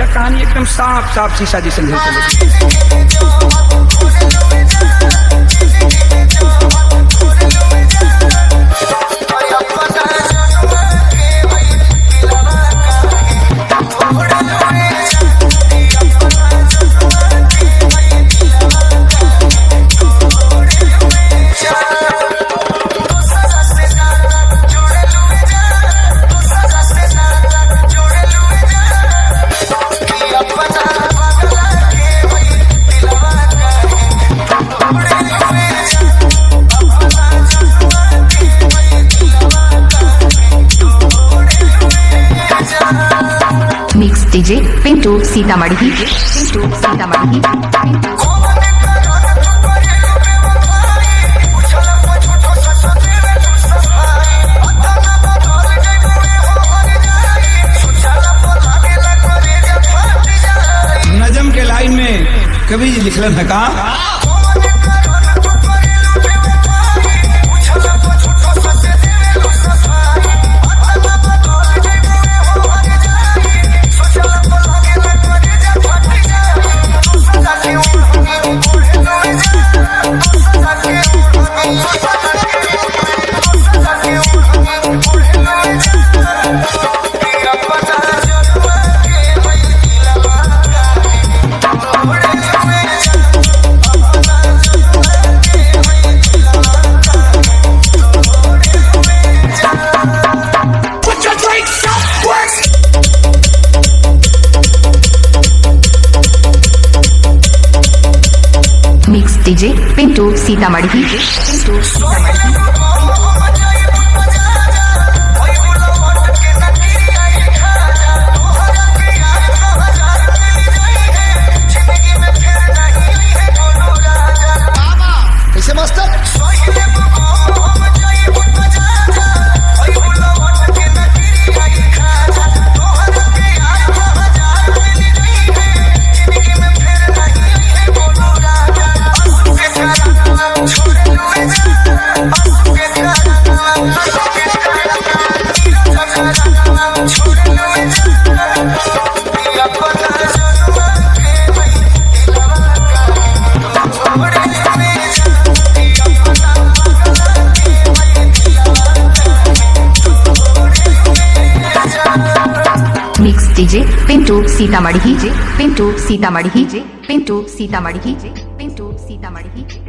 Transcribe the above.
भैया कहानी एकदम साफ साफ शीशा जैसे घर चले। Mix DJ Pintu Sitamarhi. पिंटू सीतामढ़ी। नजम के लाइन में कवि लिखलन है का मिक्स डीजे पिंटू सीतामढ़ी। पिंटू सीतामढ़ी। कैसे master mix DJ Pintu Sitamarhi. Pintu Sitamarhi. Pintu Sitamarhi. Pintu Sitamarhi.